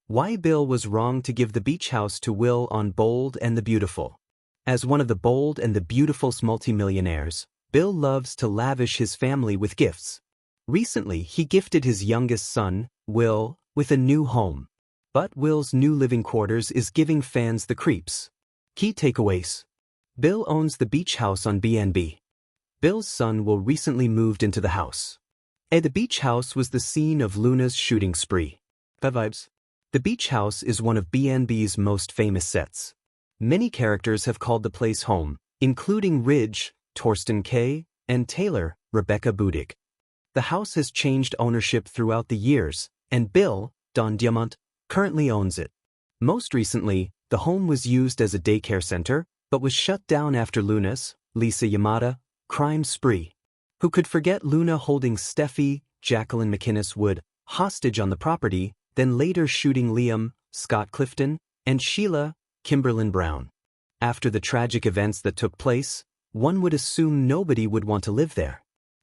Why Bill was wrong to give the beach house to Will on Bold and the Beautiful. As one of the Bold and the Beautiful's multimillionaires, Bill loves to lavish his family with gifts. Recently, he gifted his youngest son, Will, with a new home. But Will's new living quarters is giving fans the creeps. Key takeaways. Bill owns the beach house on B&B. Bill's son Will recently moved into the house. The beach house was the scene of Luna's shooting spree. Vibes. The beach house is one of B&B's most famous sets. Many characters have called the place home, including Ridge, Torsten K., and Taylor, Rebecca Budig. The house has changed ownership throughout the years, and Bill, Don Diamant, currently owns it. Most recently, the home was used as a daycare center, but was shut down after Luna's, Lisa Yamada, crime spree. Who could forget Luna holding Steffi, Jacqueline McInnes Wood, hostage on the property, then later shooting Liam, Scott Clifton, and Sheila, Kimberlyn Brown. After the tragic events that took place, one would assume nobody would want to live there.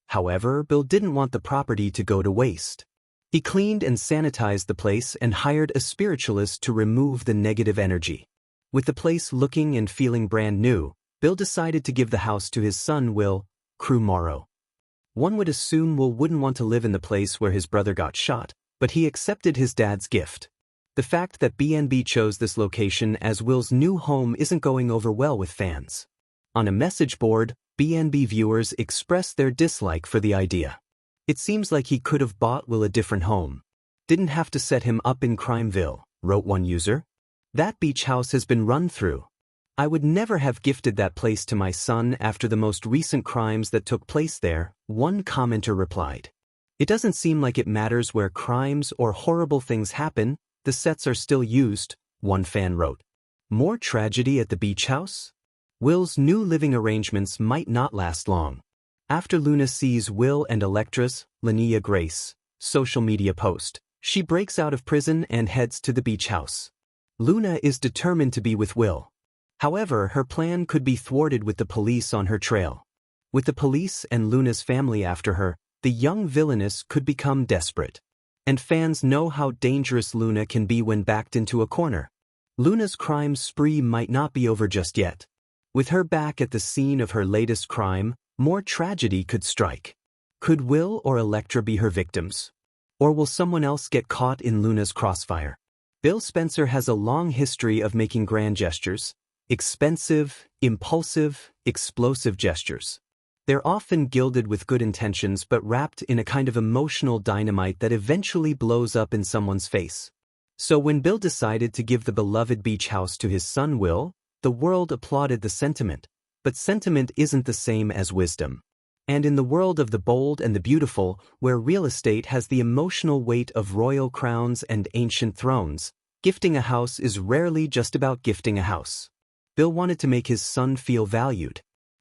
However, Bill didn't want the property to go to waste. He cleaned and sanitized the place and hired a spiritualist to remove the negative energy. With the place looking and feeling brand new, Bill decided to give the house to his son Will, Crew Morrow. One would assume Will wouldn't want to live in the place where his brother got shot, but he accepted his dad's gift. The fact that B&B chose this location as Will's new home isn't going over well with fans. On a message board, B&B viewers expressed their dislike for the idea. It seems like he could have bought Will a different home. Didn't have to set him up in Crimeville, wrote one user. That beach house has been run through. I would never have gifted that place to my son after the most recent crimes that took place there, one commenter replied. It doesn't seem like it matters where crimes or horrible things happen, the sets are still used, one fan wrote. More tragedy at the beach house? Will's new living arrangements might not last long. After Luna sees Will and Electra's, Linnea Grace, social media post, she breaks out of prison and heads to the beach house. Luna is determined to be with Will. However, her plan could be thwarted with the police on her trail. With the police and Luna's family after her, the young villainess could become desperate. And fans know how dangerous Luna can be when backed into a corner. Luna's crime spree might not be over just yet. With her back at the scene of her latest crime, more tragedy could strike. Could Will or Electra be her victims? Or will someone else get caught in Luna's crossfire? Bill Spencer has a long history of making grand gestures, expensive, impulsive, explosive gestures. They're often gilded with good intentions but wrapped in a kind of emotional dynamite that eventually blows up in someone's face. So when Bill decided to give the beloved beach house to his son Will, the world applauded the sentiment. But sentiment isn't the same as wisdom. And in the world of the bold and the beautiful, where real estate has the emotional weight of royal crowns and ancient thrones, gifting a house is rarely just about gifting a house. Bill wanted to make his son feel valued.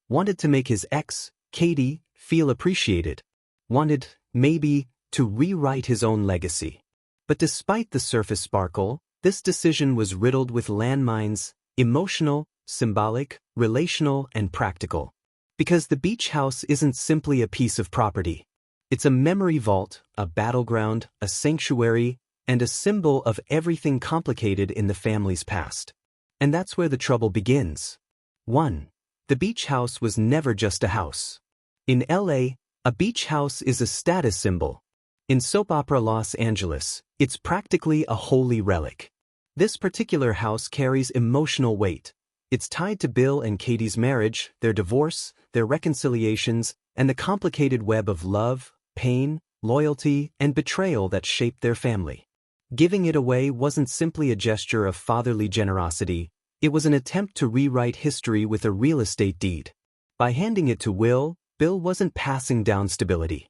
Wanted to make his ex, Katie, feel appreciated. Wanted, maybe, to rewrite his own legacy. But despite the surface sparkle, this decision was riddled with landmines, emotional, symbolic, relational, and practical. Because the beach house isn't simply a piece of property. It's a memory vault, a battleground, a sanctuary, and a symbol of everything complicated in the family's past. And that's where the trouble begins. 1. The beach house was never just a house. In LA, a beach house is a status symbol. In soap opera Los Angeles, it's practically a holy relic. This particular house carries emotional weight. It's tied to Bill and Katie's marriage, their divorce, their reconciliations, and the complicated web of love, pain, loyalty, and betrayal that shaped their family. Giving it away wasn't simply a gesture of fatherly generosity, it was an attempt to rewrite history with a real estate deed. By handing it to Will, Bill wasn't passing down stability.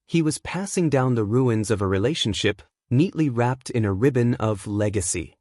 He was passing down the ruins of a relationship, neatly wrapped in a ribbon of legacy.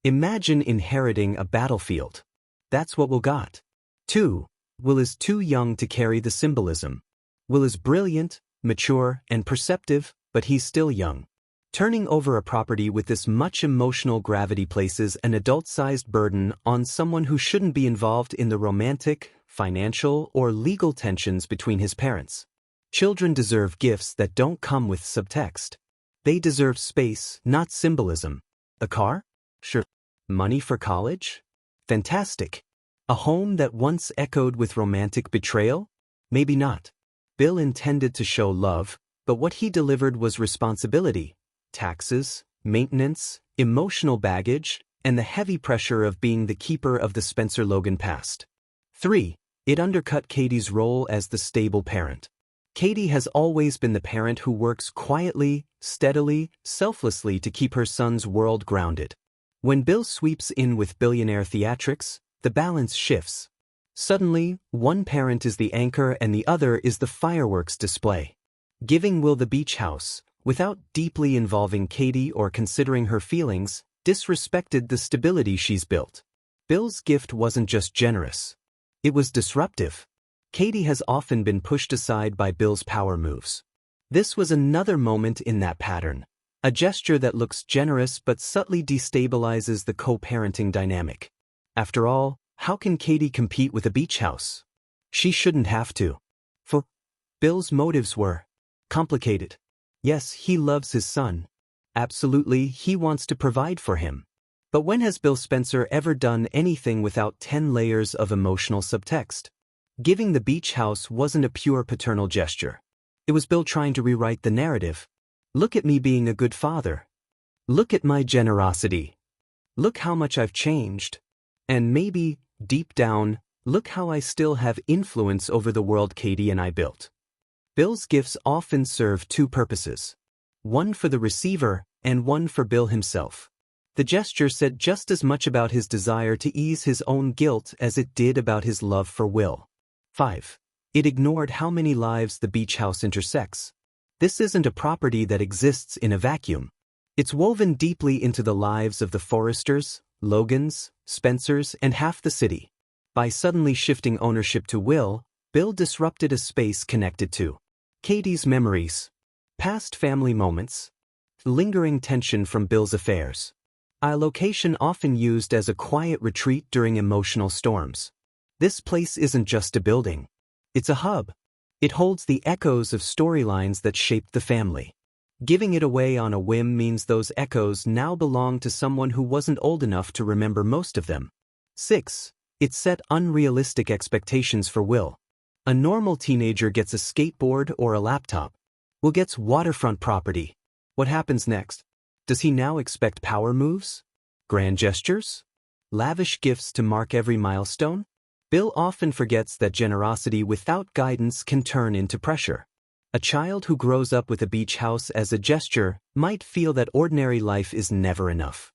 Imagine inheriting a battlefield. That's what Will got. 2. Will is too young to carry the symbolism. Will is brilliant, mature, and perceptive, but he's still young. Turning over a property with this much emotional gravity places an adult-sized burden on someone who shouldn't be involved in the romantic, financial, or legal tensions between his parents. Children deserve gifts that don't come with subtext. They deserve space, not symbolism. A car? Sure. Money for college? Fantastic. A home that once echoed with romantic betrayal? Maybe not. Bill intended to show love, but what he delivered was responsibility, taxes, maintenance, emotional baggage, and the heavy pressure of being the keeper of the Spencer Logan past. 3. It undercut Katie's role as the stable parent. Katie has always been the parent who works quietly, steadily, selflessly to keep her son's world grounded. When Bill sweeps in with billionaire theatrics, the balance shifts. Suddenly, one parent is the anchor and the other is the fireworks display. Giving Will the beach house, without deeply involving Katie or considering her feelings, disrespected the stability she's built. Bill's gift wasn't just generous. It was disruptive. Katie has often been pushed aside by Bill's power moves. This was another moment in that pattern, a gesture that looks generous but subtly destabilizes the co-parenting dynamic. After all, how can Katie compete with a beach house? She shouldn't have to. For Bill's motives were complicated. Yes, he loves his son. Absolutely, he wants to provide for him. But when has Bill Spencer ever done anything without 10 layers of emotional subtext? Giving the beach house wasn't a pure paternal gesture. It was Bill trying to rewrite the narrative. Look at me being a good father. Look at my generosity. Look how much I've changed. And maybe, deep down, look how I still have influence over the world Katie and I built. Bill's gifts often serve two purposes. One for the receiver, and one for Bill himself. The gesture said just as much about his desire to ease his own guilt as it did about his love for Will. 5. It ignored how many lives the beach house intersects. This isn't a property that exists in a vacuum. It's woven deeply into the lives of the Forresters, Logans, Spencers, and half the city. By suddenly shifting ownership to Will, Bill disrupted a space connected to Katie's memories, past family moments, lingering tension from Bill's affairs. A location often used as a quiet retreat during emotional storms. This place isn't just a building. It's a hub. It holds the echoes of storylines that shaped the family. Giving it away on a whim means those echoes now belong to someone who wasn't old enough to remember most of them. 6. It set unrealistic expectations for Will. A normal teenager gets a skateboard or a laptop. Will gets waterfront property. What happens next? Does he now expect power moves? Grand gestures? Lavish gifts to mark every milestone? Bill often forgets that generosity without guidance can turn into pressure. A child who grows up with a beach house as a gesture might feel that ordinary life is never enough.